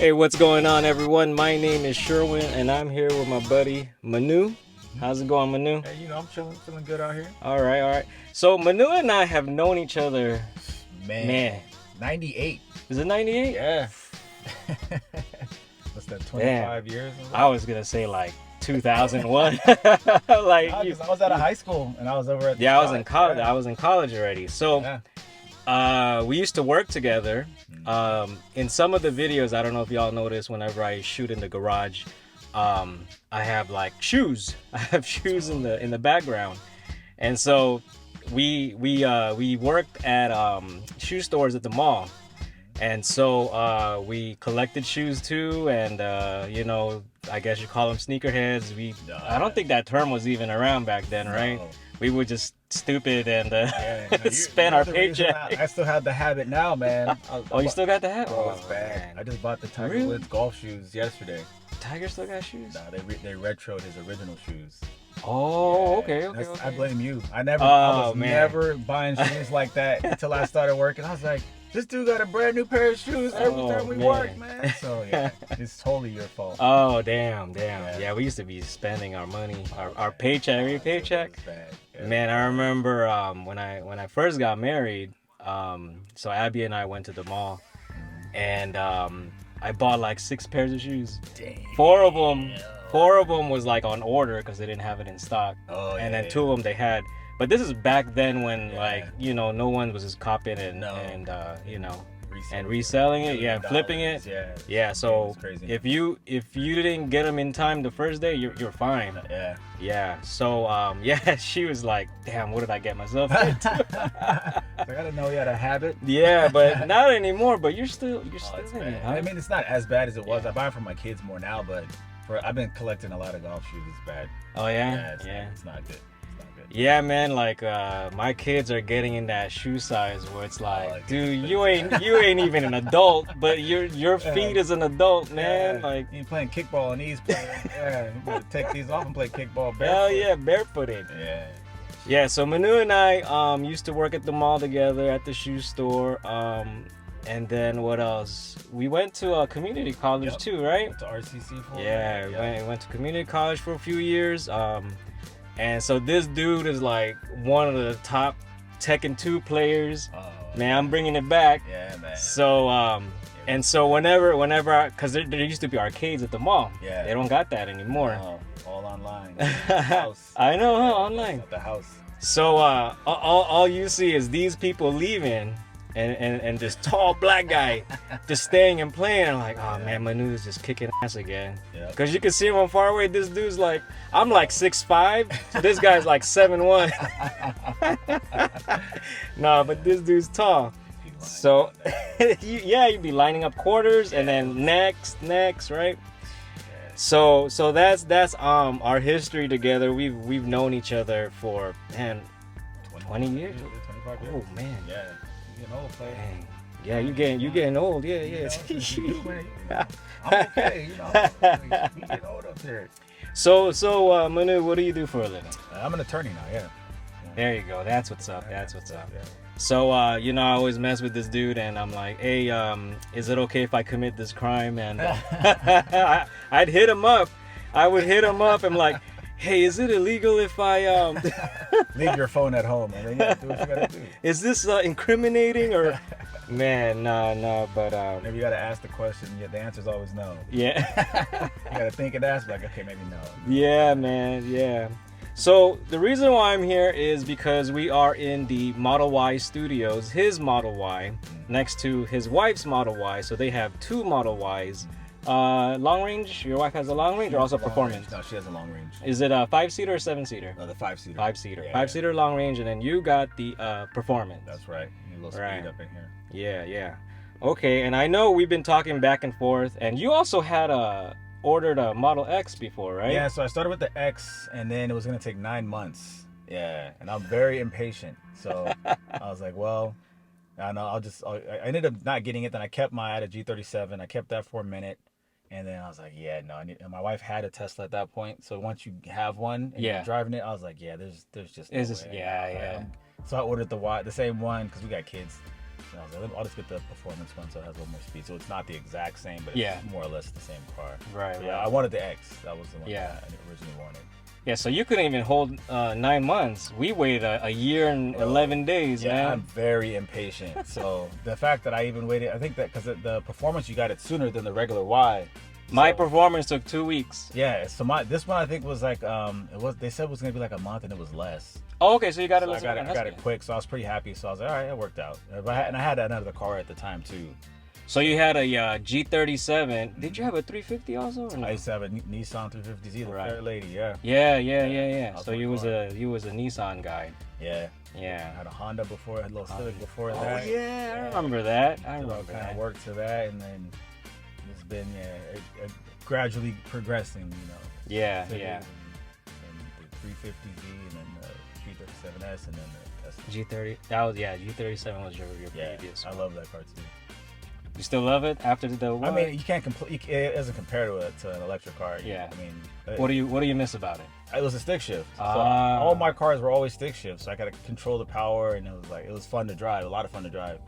Hey, what's going on, everyone? My name is Sherwin, and I'm here with my buddy Manu. How's it going, Manu? Hey, I'm chilling, feeling good out here. All right, all right. So Manu and I have known each other. Man. 98. Is it 98? Yeah. What's that? 25 years? I was gonna say like 2001. like I was out of high school and I was over at the I was in college. Yeah. I was in college already. So we used to work together. In some of the videos, I don't know if y'all notice, whenever I shoot in the garage, I have like shoes. I have shoes in the background, and so we worked at shoe stores at the mall, and so we collected shoes too, and I guess you call them sneakerheads. I don't think that term was even around back then, right? No. We were just stupid and spend our paycheck. I still have the habit now, man. You still got the habit? Bro, it's bad. I just bought the Tiger Woods golf shoes yesterday. Tiger still got shoes? Nah, they retroed his original shoes. Oh, okay. I blame you. I was never buying shoes like that until I started working. I was like, this dude got a brand new pair of shoes every time we work, man. So yeah, it's totally your fault. Oh, damn. Yeah, we used to be spending our money, our paycheck, every paycheck. Yeah. Man, I remember when I first got married. So Abby and I went to the mall, and I bought like 6 pairs of shoes. Damn. Four of them was like on order because they didn't have it in stock. Oh, and then 2 of them they had. But this is back then when no one was just copying it and reselling it, and flipping it. Yeah. So if you didn't get them in time the first day, you're fine. Yeah. So she was like, damn, what did I get myself into? I gotta know you had a habit. Yeah, but not anymore. But you're still in it. Huh? I mean, it's not as bad as it was. I buy it for my kids more now, but I've been collecting a lot of golf shoes. It's bad. Oh yeah. It's not good. Yeah, man, like my kids are getting in that shoe size where it's like, dude, you ain't even an adult, but your feet is an adult, man. Yeah. Like you playing kickball and these playing. You better take these off and play kickball barefoot. Hell yeah, barefooted. Yeah, so Manu and I used to work at the mall together at the shoe store. And then what else? We went to a community college too, right? Went to RCC for went to community college for a few years. And so this dude is like one of the top Tekken 2 players. Man, I'm bringing it back. Yeah, man. So, and so whenever because there used to be arcades at the mall. Yeah. They don't got that anymore. No, all online. House. I know, online. At the house. So, all you see is these people leaving. And this tall black guy just staying and playing. I'm like, oh man, Manu's just kicking ass again. Because you can see him from far away. This dude's like, I'm like 6'5", so this guy's like 7'1". No, but this dude's tall. So you'd be lining up quarters and then next, right? So that's our history together. We've known each other for 20 years. 25 years. Oh man. Yeah. Getting old, player. Dang. Yeah, you getting old. Yeah. I'm okay, we get old up here. So Manu, what do you do for a living? I'm an attorney now. Yeah. There you go. That's what's up. Yeah. So I always mess with this dude, and I'm like, hey, is it okay if I commit this crime? And I'd hit him up. I would hit him up. I'm like, hey, is it illegal if I leave your phone at home and then do what you gotta do? Is this incriminating or? Man, no, but maybe you gotta ask the question. Yeah, the answer's always no. Yeah. You gotta think and ask, like, okay, maybe no. Yeah, man, yeah. So the reason why I'm here is because we are in the Model Y studios, his Model Y, next to his wife's Model Y. So they have 2 Model Ys. Long range? Your wife has a long range or also performance? No, she has a long range. Is it a 5-seater or 7-seater? No, the 5-seater. 5-seater. Yeah, 5-seater long range, and then you got the performance. That's right. A little speed up in here. Yeah. Okay, and I know we've been talking back and forth, and you also had ordered a Model X before, right? Yeah, so I started with the X, and then it was gonna take 9 months. Yeah, and I'm very impatient, so I was like, well, I know I ended up not getting it. Then I had a G37. I kept that for a minute. And then I was like, yeah, no. And my wife had a Tesla at that point. So once you have one and you're driving it, I was like, yeah, there's just no way. Yeah. So I ordered the same one because we got kids. And I was like, I'll just get the performance one so it has a little more speed. So it's not the exact same, but Yeah. it's more or less the same car. Right, So, yeah, right. I wanted the X. That was the one Yeah. that I originally wanted. Yeah, so you couldn't even hold 9 months. We waited a year and 11 days, Yeah, man. I'm very impatient. So the fact that I even waited, I think that because the performance, you got it sooner than the regular Y. My So, performance took 2 weeks. yeah, so this one I think was like they said it was gonna be like a month and it was less. Oh, okay, so you got it. So I got it quick, so I was pretty happy. So I was like, all right, it worked out. And I had another car at the time too. So you had a G37. Did you have a 350 also? Or no? I used to have a Nissan 350Z, the Right. Fairlady, yeah. Yeah. That So was you my was car. a Nissan guy. Yeah. I Yeah. had a Honda before, I had a little Civic before Oh that. yeah, I remember that. I So remember kind that. of worked to that, and then it's been it gradually progressing, you know. Yeah, Civic yeah. And the 350Z, and then the G37S, and then the Tesla. G30. That was G37 was your Yeah, previous I one. love that car too. You still love it after the what? I mean, you can't it doesn't compare to an electric car. Yeah. I mean, what do you miss about it? it was a stick shift. So Ah. all my cars were always stick shifts. So I got to control the power, and it was fun to drive, a lot of fun to drive.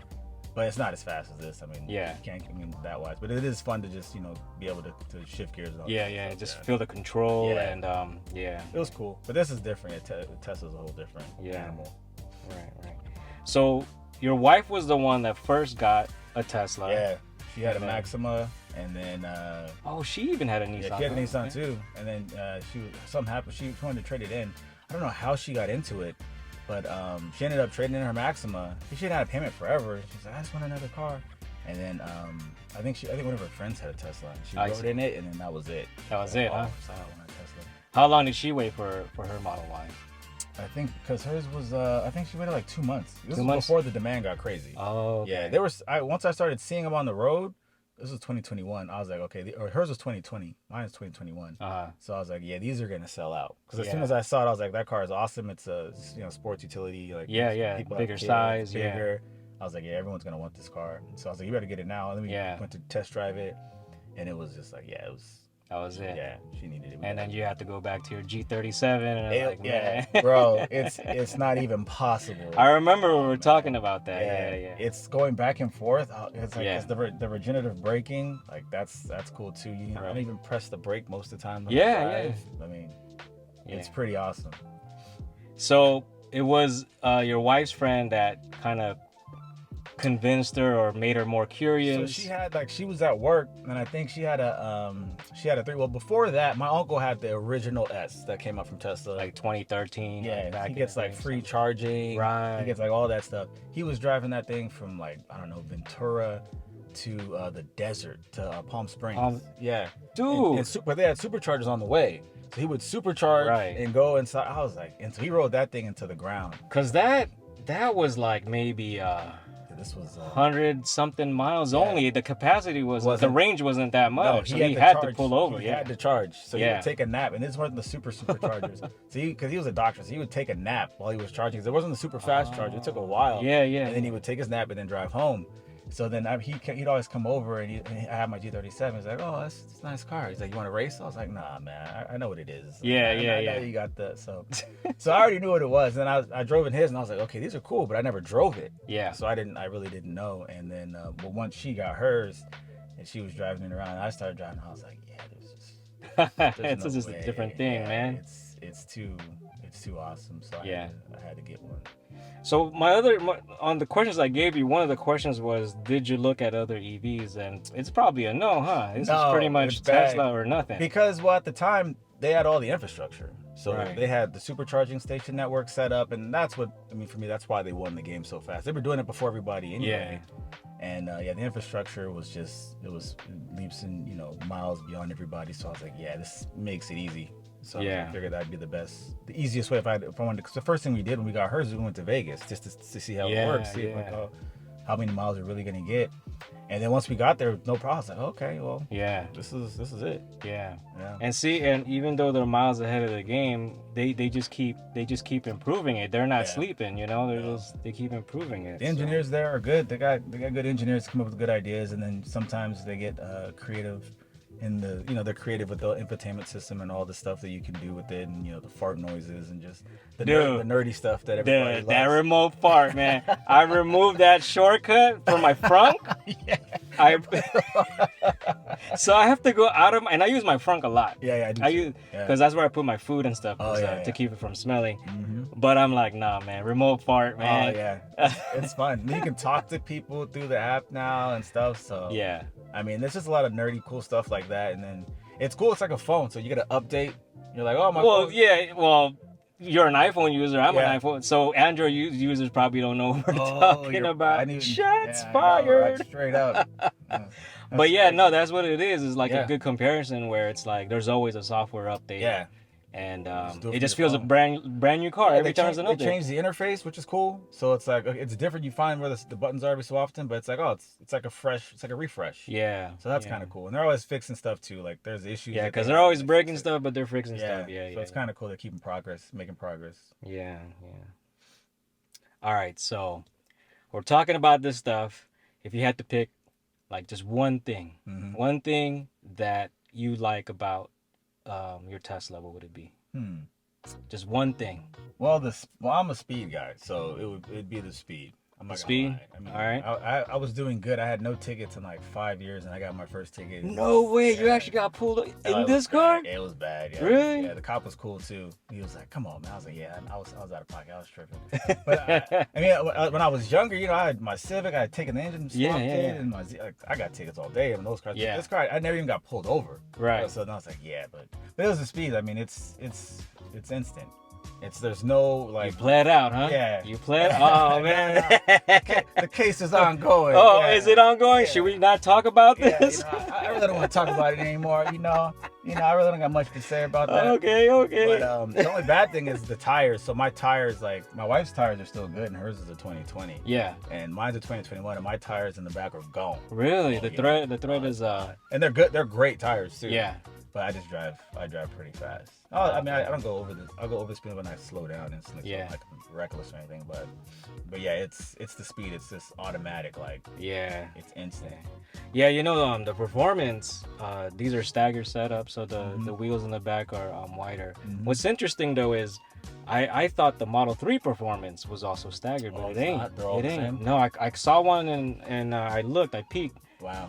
But it's not as fast as this. I mean, Yeah. you can't, that wise. But it is fun to just, be able to shift gears. And all Yeah, that yeah. stuff, Just yeah. feel the control Yeah. and yeah. It was cool. But this is different. Tesla's a whole different Yeah. animal. Right. So your wife was the one that first got a Tesla. Yeah. She had a And then- Maxima, and then Oh, she even had a Nissan. yeah, she had a huh? Nissan Okay. too. And then something happened. She wanted to trade it in. I don't know how she got into it, but she ended up trading in her Maxima. She had a payment forever. She's like, I just want another car. And then I think one of her friends had a Tesla. And she I rode see. in it, and then that was it. That was it, huh? So I want a Tesla. How long did she wait for her Model Y? I think because hers was I think she waited like 2 months. This 2 was months? before the demand got crazy. Oh, okay. Yeah, once I started seeing them on the road. This was 2021. I was like, okay, or hers was 2020. Mine is 2021. So I was like, yeah, these are gonna sell out. Because as soon Yeah. as I saw it, I was like, that car is awesome. It's a sports utility. Like Yeah, people bigger have kids, size, yeah. bigger. I was like, yeah, everyone's gonna want this car. So I was like, you better get it now. And then we Yeah. went to test drive it, and it was just like, yeah, it was. That was it. Yeah, she needed it. And then you have to go back to your G37 and I'm like, yeah, man. bro, it's not even possible. I remember we were talking about that. Yeah. It's going back and forth. It's like Yeah. it's the regenerative braking. Like that's cool too. I Right. don't even press the brake most of the time. when Yeah, I yeah. drive. I mean, it's Yeah. pretty awesome. So it was your wife's friend that kind of convinced her or made her more So curious. she was at work, and I think she had a three. Well, before that, my uncle had the original S that came out from Tesla. like 2013. yeah, back he in gets the like day, free so- charging. Right. He gets like all that stuff. He was driving that thing from like I don't know Ventura to the desert to Palm Springs. Yeah, Dude. but they had superchargers on the way, so he would supercharge Right. and go inside. I was like, and so he rode that thing into the ground. Cause that was like maybe This was 100 something miles Yeah. only. The capacity the Wasn't- range wasn't that much. no, so had he to had charge. to pull over. He Yeah. had to charge, so he Yeah. would take a nap. And this wasn't the superchargers. So because he was a doctor, so he would take a nap while he was charging. 'Cause it wasn't the super fast charger. It took a while. Yeah. And then he would take his nap and then drive home. So then he'd always come over and I had my G37. He's like, oh, that's a nice car. He's like, you want to race? I was like, nah, man, I know what it is. Yeah, I yeah. know you got the so I already knew what it was. And I drove in his and I was like, okay, these are cool, but I never drove it. Yeah. So I really didn't know. And then, but once she got hers and she was driving it around, I started driving. I was like, yeah, there's It's no just way. a different thing, Yeah, man. It's too awesome. So Yeah. I had to get one. So on the questions I gave you, one of the questions was, did you look at other EVs? And it's probably a no, huh? This is No, pretty much it's bad. Tesla or nothing. Because at the time they had all the infrastructure, so Right. they had the supercharging station network set up, and that's what for me. That's why they won the game so fast. They were doing it before everybody anyway. And the infrastructure was just leaps and miles beyond everybody. So I was like, yeah, this makes it easy. So Yeah. I figured that'd be the easiest way if I wanted. Because the first thing we did when we got hers, we went to Vegas just to see how Yeah, it works, see how many miles we're really gonna get. And then once we got there, no problem. I was like, okay, well, Yeah. this is it. Yeah. Yeah. And even though they're miles ahead of the game, they just keep improving it. They're not Yeah. sleeping, they keep improving it. The engineers there are good. They got good engineers come up with good ideas, and then sometimes they get creative and they're creative with the infotainment system and all the stuff that you can do with it, and the fart noises and just the nerdy stuff that everybody loves. That remote fart, man. I removed that shortcut for my frunk. Yeah. So I have to go out of and I use my frunk a lot. Yeah, I use because that's where I put my food and stuff to keep it from smelling. But I'm like, nah, man, remote fart, man. Oh yeah, it's fun. You can talk to people through the app now and stuff. So yeah, I mean, there's just a lot of nerdy, cool stuff like that. And then it's cool. It's like a phone, so you get an update. You're like, oh my. Well, phone. yeah, well. You're an iPhone user. I'm an iPhone. So Android users probably don't know what we're talking about. Shots fired. Right, straight up. But yeah, no, that's what it is. It's like a good comparison where it's like there's always a software update. Yeah. And it just feels a brand new car every time there's an update. They changed the interface, which is cool. So it's like it's different. You find where the buttons are every so often, but it's like it's like a refresh. Yeah. So that's kind of cool. And they're always fixing stuff too. Like there's issues. Yeah, because they're always breaking stuff, but they're fixing stuff. So it's kind of cool. They're keeping making progress. Yeah. All right, so we're talking about this stuff. If you had to pick, like, just one thing that you like about your Tesla, what would it be? Just one thing. Well, I'm a speed guy, so it'd be the speed. I'm not speed. gonna lie. I mean, all right. I was doing good. I had no tickets in like 5 years, and I got my first ticket. No way! You actually got pulled in this car? It was bad. Yeah. Really? Yeah. The cop was cool too. He was like, "Come on, man." I was like, "Yeah." I was out of pocket. I was tripping. But I mean, when I was younger, I had my Civic. I had taken the engine swap kit, and I got tickets all day in those cars. Yeah. This car, I never even got pulled over. Right. So then I was like, "Yeah," but it was the speed. I mean, it's instant. There's no like. You pled out, huh? Yeah. You pled. Oh man. The case is ongoing. Oh, yeah. Is it ongoing? Yeah. Should we not talk about this? I really don't want to talk about it anymore. I really don't got much to say about that. Okay. But the only bad thing is the tires. So my tires, like my wife's tires, are still good, and hers is a 2020. Yeah. And mine's a 2021, and my tires in the back are gone. Really? The thread is And they're good. They're great tires too. Yeah. But I drive pretty fast. I mean, I don't go over I'll go over the speed when I slow down and like reckless or anything. But yeah, it's the speed. It's just automatic. Like it's instant. Yeah, the performance. These are staggered setups, so the wheels in the back are wider. What's interesting though is, I thought the Model 3 performance was also staggered, but it ain't. They're all the same? No, I saw one and I peeked. Wow.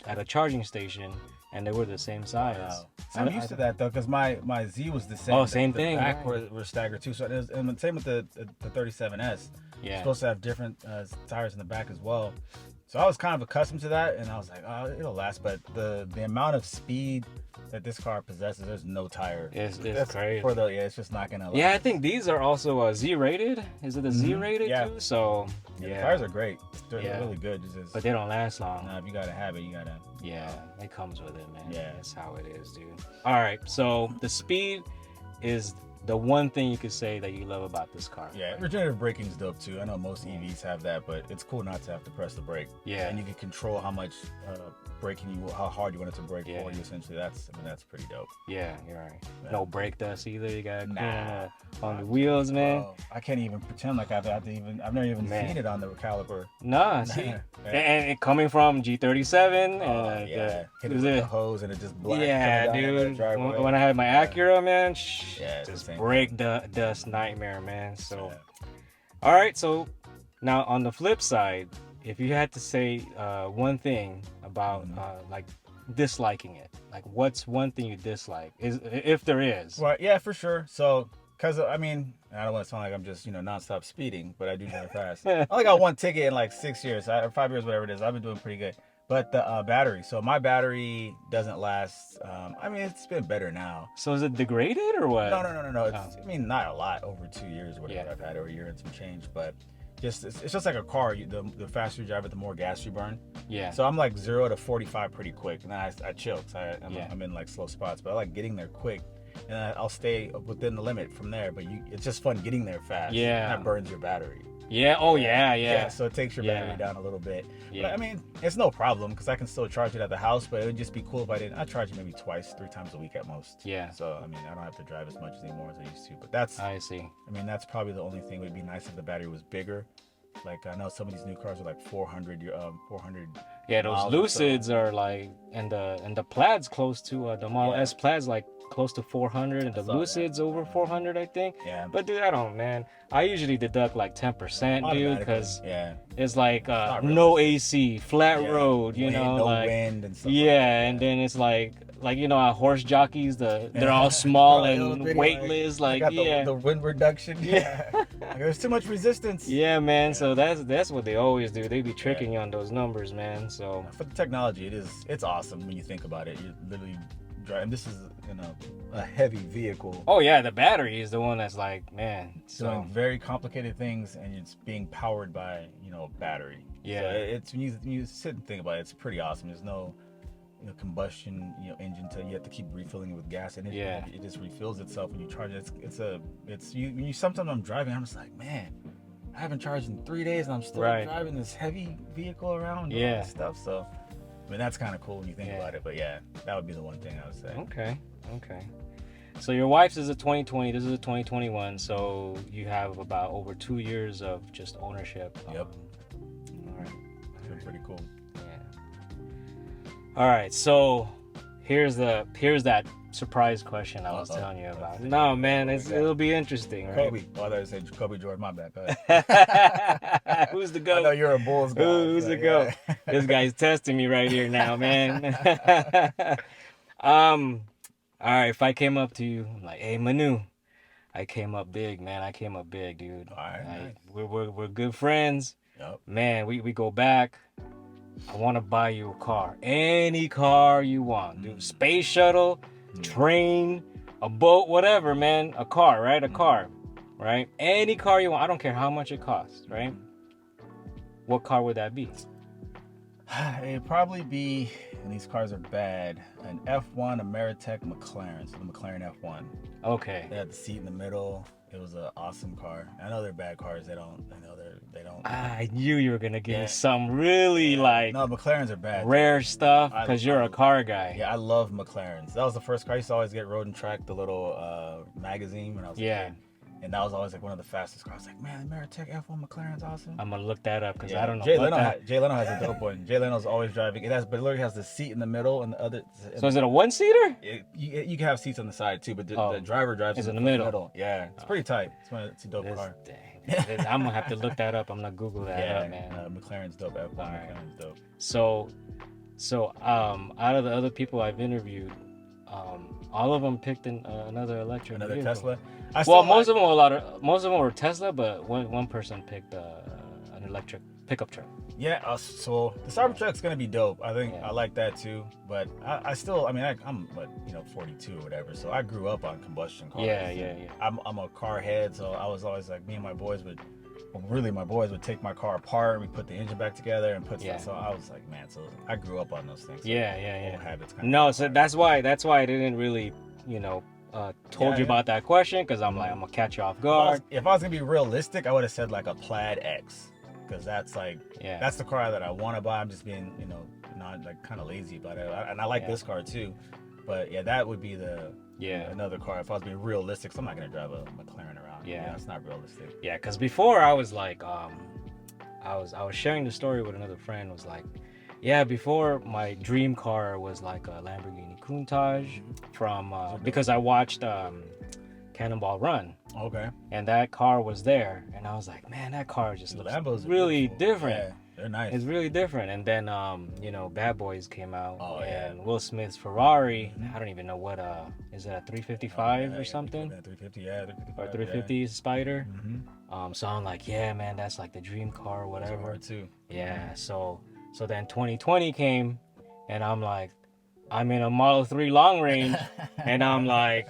At a charging station. And they were the same size. Wow. I'm used to that though, because my Z was the same. Oh, same thing. The back were staggered too. So and same with the 37S. Yeah. It's supposed to have different tires in the back as well. So I was kind of accustomed to that, and I was like, oh, it'll last. But the amount of speed that this car possesses, there's no tire. It's crazy. It's just not gonna last. Yeah, I think these are also Z-rated. Is it a Z-rated too? So the tires are great. They're really good. But they don't last long. If you gotta have it, you gotta. Yeah, it comes with it, man. Yeah, that's how it is, dude. All right, so the speed is the one thing you could say that you love about this car. Yeah, regenerative braking is dope too. I know most EVs have that, but it's cool not to have to press the brake. Yeah, and you can control how much how hard you want it to brake for you. Essentially, that's pretty dope. Yeah, you're right. Yeah. No brake dust either. You got on the wheels, man. I can't even pretend like I've never even seen it on the caliper. Nah, see, and it coming from G37. Hit it with the hose and it just black. Yeah, dude. When I had my Acura, man, just brake dust nightmare, man. So, all right. So now on the flip side, if you had to say one thing about like disliking it, like what's one thing you dislike, if there is? Well, yeah, for sure. So, because I mean, I don't want to sound like I'm just nonstop speeding, but I do drive fast. I only got one ticket in like 6 years, or 5 years, whatever it is. I've been doing pretty good. But the battery. So my battery doesn't last. I mean, it's been better now. So is it degraded or what? No. I mean, not a lot over 2 years or whatever I've had, or a year and some change, but. It's just like a car. The faster you drive it, the more gas you burn. Yeah. So I'm like 0 to 45 pretty quick, and then I chill because I'm in like slow spots. But I like getting there quick, and I'll stay within the limit from there. But it's just fun getting there fast. Yeah. And that burns your battery. Yeah. Oh yeah. So it takes your battery down a little bit. Yeah. But I mean, it's no problem because I can still charge it at the house. But it would just be cool if I charge it maybe 2-3 times a week at most. Yeah. So I mean, I don't have to drive as much anymore as I used to. But I see. I mean, that's probably the only thing. It would be nice if the battery was bigger. Like I know some of these new cars are like 400. Yeah, those miles or so. Lucids are like, and the Plaid's close to the Model Yeah. S Plaid's like close to 400, and I the saw that. Lucid's over 400, I think. Yeah. But dude, I don't, man. I usually deduct like 10%, dude, because yeah, it's like not no realistic. AC, flat Yeah. road, you Wind, know, no like wind and stuff. yeah, like that. and then it's like you know how horse jockeys, they're all small and weightless, like I got yeah. the wind reduction. Yeah, like, there's too much resistance. Yeah, man. So that's what they always do. They be tricking you on those numbers, man. So for the technology, it's awesome when you think about it. You're literally driving. This is a heavy vehicle. oh yeah, the battery is the one that's like, man. So Doing very complicated things, and it's being powered by battery. Yeah. So it's when you sit and think about it, it's pretty awesome. There's no combustion engine to you have to keep refilling it with gas, and it just refills itself when you charge it. It's you sometimes I'm driving, I'm just like, man, I haven't charged in 3 days and I'm still driving this heavy vehicle around and all this stuff. So I mean that's kind of cool when you think about it. But yeah, that would be the one thing I would say. Okay. So your wife's is a 2020, this is a 2021, so you have about over 2 years of just ownership. Yep. All right. It's been pretty cool. All right, so here's that surprise question I was telling you about. No, man, it'll be interesting, right? Kobe. Oh, I thought you said Kobe Jordan. My bad. Go ahead. Who's the GOAT? I know you're a Bulls guy. Who's the GOAT? This guy's testing me right here now, man. All right, if I came up to you, I'm like, hey, Manu, I came up big, man. I came up big, dude. All right. We're good friends. Yep. Man, we go back. I want to buy you a car. Any car you want, dude. Space shuttle, train, a boat, whatever, man. A car, right? A car, right? Any car you want. I don't care how much it costs, right? What car would that be? It'd probably be, and these cars are bad, an F1 Ameritech McLaren. So the McLaren F1. Okay. They had the seat in the middle. It was an awesome car. I know they're bad cars. They don't. I knew you were gonna give me some really like no, McLarens are bad. Rare stuff because you're a car guy. Yeah, I love McLarens. That was the first car I used to always get Road and Track, the little magazine when I was a kid. And that was always like one of the fastest cars. Like, man, the Ameritech F1 McLaren's awesome. I'm gonna look that up because I don't know. Jay Leno has a dope one. Jay Leno's always driving. But it literally has the seat in the middle and the other. So is it a one-seater? You can have seats on the side too, but the driver drives in the middle. Yeah, it's pretty tight. It's a dope car. Dang. I'm gonna have to look that up. I'm gonna Google that up, man. McLaren's dope. F1 McLaren's dope. So out of the other people I've interviewed, all of them picked another electric vehicle. Tesla. Most of them were Tesla, but one person picked an electric pickup truck. Yeah, so the Cybertruck's gonna be dope. I think I like that too. But I'm 42 or whatever. So I grew up on combustion cars. Yeah. I'm a car head, so I was always like, my boys would take my car apart and we put the engine back together and put so I was like, man, so I grew up on those things. So habits so that's why I didn't really, told you about that question, because I'm like, I'm gonna catch you off guard. If I was gonna be realistic, I would have said like a Plaid X, because that's like that's the car that I want to buy. I'm just being not like kind of lazy about it, and I like this car too. But that would be another car if I was being realistic. So I'm not gonna drive a McLaren around. It's not realistic. Yeah, because before I was like, I was sharing the story with another friend. Was like, before my dream car was like a Lamborghini Countach from because I watched Cannonball Run. Okay. And that car was there, and I was like, man, that car just looks really different. Yeah, they're nice. It's really different. And then Bad Boys came out, and Will Smith's Ferrari. I don't even know what is it, a 355 or something? 350, 355. Or 350 Spider. So I'm like, man, that's like the dream car or whatever. Too. Yeah. So then 2020 came, and I'm like, I'm in a Model 3 long range, and I'm like,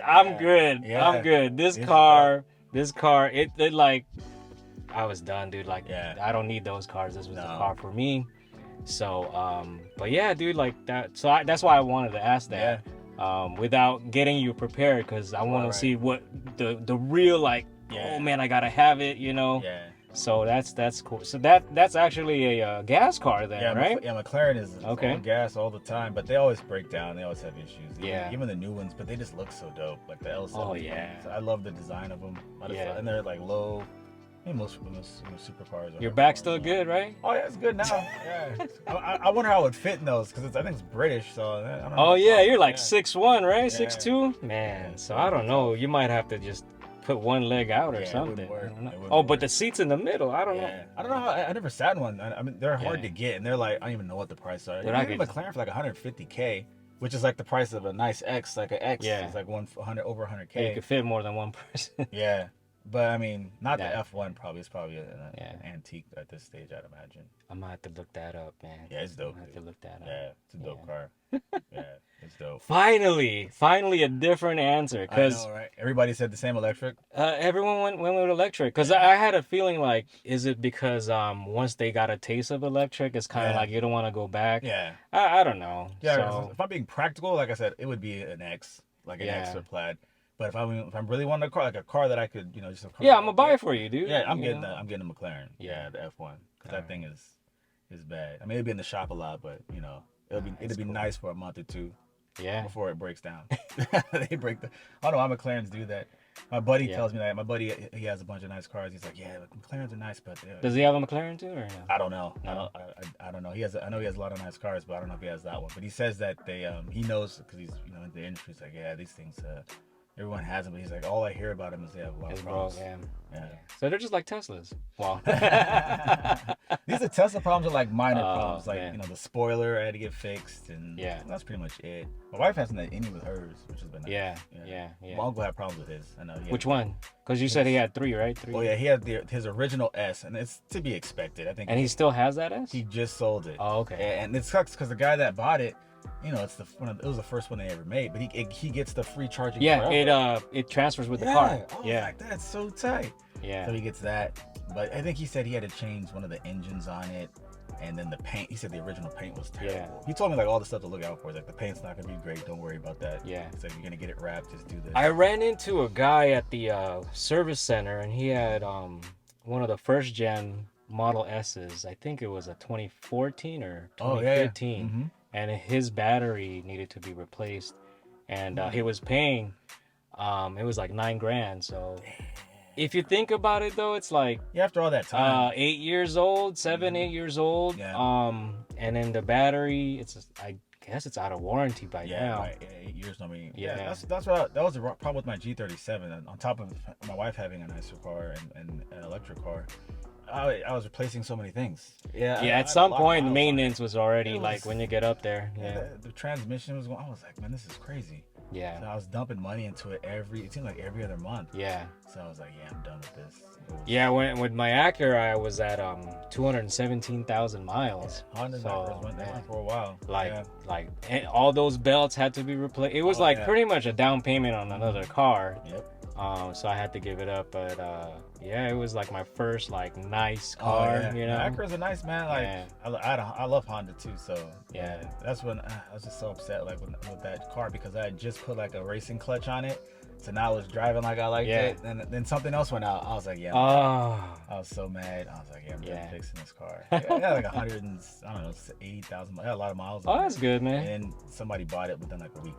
I'm good. I'm good. This car, it like, I was done, dude. Like, I don't need those cars. This was the car for me. So, but yeah, dude, like that. So that's why I wanted to ask that, without getting you prepared, because I want to see what the real oh man, I gotta have it, Yeah. So that's cool. So that's actually a gas car then, right? McLaren is on gas all the time, but they always break down. They always have issues. Even the new ones, but they just look so dope. Like the L7. Oh yeah. So I love the design of them. And they're like low I mean, most supercars. Your back's still good, right? Oh yeah, it's good now. Yeah. I wonder how it would fit in those because I think it's British, so I don't know. Oh yeah, you're like Yeah. 6'1", right? Yeah. 6'2"? Man, Yeah, so so I it'd don't be know. tough. You might have to just put one leg out or Yeah, it something. wouldn't work. I don't know. It wouldn't Oh, but work. the seat's in the middle. I don't know. Yeah. I don't know how. I never sat in one. I mean, they're hard Yeah. to get, and they're like I don't even know what the price are. Dude, I I get could- McLaren for like 150K, which is like the price of a nice X. Like an X Yeah. is like 100 over Yeah, you 100K. could fit more than one person. Yeah. But I mean, not Yeah. the F1 probably. It's probably Yeah. an antique at this stage, I'd imagine. I might have to look that up, man. Yeah, it's dope. I have to look that up. Yeah, it's a dope Yeah. car. Yeah, it's dope. Finally, a different answer. I Because know, right? Everybody said the same electric. everyone went with electric. Because I had a feeling like, is it because once they got a taste of electric, it's kind of Yeah. like you don't want to go back? Yeah. I don't know. Yeah, So, if I'm being practical, like I said, it would be an X, like an X Yeah. or Plaid. But if I'm really wanting a car, like a car that I could, just a car yeah, that I'm I gonna buy get. it for you, dude. Yeah, I'm You getting know? I'm getting a McLaren. Yeah, the F1, because that Alright. thing is bad. I mean, it'd be in the shop a lot, but it'd That's be cool. nice for a month or two Yeah. before it breaks down. They break the. I don't know why McLarens do that. My buddy Yeah. tells me that. My buddy, he has a bunch of nice cars. He's like, yeah, McLarens are nice, but Does he have a McLaren too, or no? I don't know. No. I don't know. I know he has a lot of nice cars, but I don't know if he has that one. But he says that he knows because he's in the industry. He's like, yeah, these things. Everyone has them, but he's like, all I hear about them is they have a lot It's of broke, problems. yeah. Yeah. So they're just like Teslas. Well, These are Tesla problems are like minor Oh, problems, like man. the spoiler had to get fixed, and Yeah. that's pretty much it. My wife hasn't had any with hers, which has been nice. yeah. My uncle had problems with his. I know. Which one? Because you said he had 3, right? 3. Oh yeah, he had his original S, and it's to be expected. I think. And he still has that S? He just sold it. Oh, okay. And it sucks because the guy that bought it, it was the first one they ever made, but he gets the free charging. Yeah, forever. it transfers with the Yeah, car. I was like, that's so tight. Yeah. So he gets that, but I think he said he had to change one of the engines on it, and then the paint. He said the original paint was terrible. Yeah. He told me like all the stuff to look out for. He's like, the paint's not gonna be great. Don't worry about that. Yeah. So if you're gonna get it wrapped, just do this. I ran into a guy at the service center, and he had one of the first gen Model S's. I think it was a 2014 or 2015. Mm-hmm. And his battery needed to be replaced, and he was paying it was like $9,000. So if you think about it though, it's like Yeah, after all that time. 8 years old, 7-8 years old. Yeah. And then the battery, I guess it's out of warranty by yeah, now. right. Yeah, 8 years. I mean, Yeah. that's what that was the problem with my G37. And on top of my wife having a nicer car and an electric car, I was replacing so many things. Yeah. Yeah, I at had some a lot of point, miles on it. maintenance was already It like was- when you get up there. Yeah, Yeah, the transmission was going. I was like, man, this is crazy. So yeah, I was dumping money into it it seemed like every other month. yeah. So I was like, yeah, I'm done with this. It was- Yeah, with my Acura, I was at 217,000 miles. Honda's So, first went man. down for a while. Like, yeah. like and all those belts had to be replaced. It was Oh, like yeah. pretty much a down payment on another car. Yep. So I had to give it up. But yeah, it was like my first like nice Oh, car. yeah. You know. Acura's a nice man. Like Yeah. I love Honda too. So Yeah. that's when I was just so upset like with that car because I had just put like a racing clutch on it. So now I was driving like I liked Yeah. it, and then something else went out. I was like, yeah. Oh, I was so mad. I was like, yeah, I'm done Yeah. fixing this car. I had like 80,000. I had a lot of miles. oh, on it. that's good, man. And somebody bought it within like a week.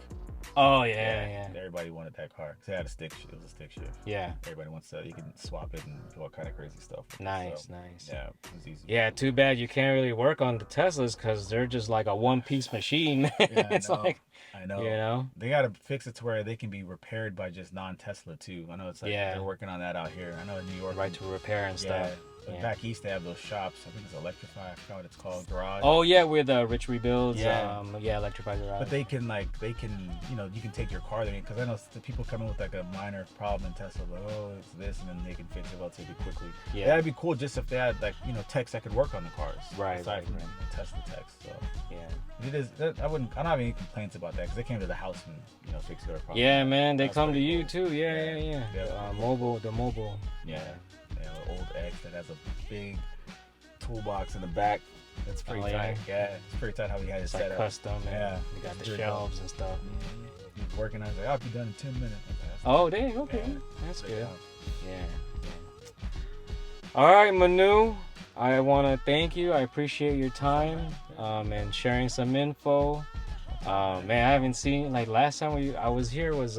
Oh yeah. Everybody wanted that car because it had a stick shift. It was a stick shift. Yeah. Everybody wants to. You can swap it and do all kind of crazy stuff. with it. Nice, So, nice. Yeah, it was easy. Yeah, too bad you can't really work on the Teslas because they're just like a one-piece machine. Yeah, It's I know. like, I know. you know. They got to fix it to where they can be repaired by just non-Tesla too. I know it's like Yeah. they're working on that out here. I know in New York. Right to repair and Yeah. stuff. But Yeah. back east they have those shops. I think it's Electrify. I forgot what it's called. Garage. Oh yeah, with Rich Rebuilds. Yeah. Electrify Garage. But they can you can take your car there because I know the people come in with like a minor problem in Tesla, like it's this, and then they can fix it relatively quickly. Yeah. That'd be cool just if they had techs that could work on the cars. Right, Aside right, from right. the Tesla techs, so Yeah. it is. I don't have any complaints about that because they came to the house and fixed their problem. Yeah, man, they That's come to pretty you cool. too. Yeah. Yeah. The mobile. Yeah. The old X that has a big toolbox in the back. That's pretty Oh, yeah. tight. Yeah, it's pretty tight how he had it It's set like up. custom. And Yeah. You got the Pretty shelves and stuff. He was working on it. He's like, I'll be done in 10 minutes. Okay, that's Oh, dang. Okay, Yeah. that's pretty good. dope. Yeah. All right, Manu. I want to thank you. I appreciate your time and sharing some info. Man, I haven't seen, like, last time I was here was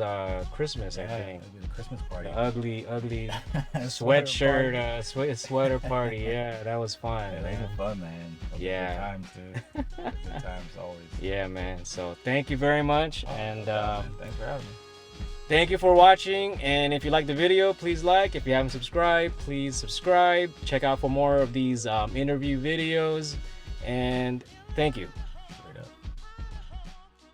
Christmas, I think. It was a Christmas party. The ugly Sweater sweatshirt sweater party. Yeah, that was fun. Yeah, man. those are fun, man. Those are Yeah. Good times, dude. Good times always. Yeah, man. So thank you very much, and thanks for having me. thank you for watching. And if you like the video, please like. If you haven't subscribed, please subscribe. Check out for more of these interview videos. And thank you.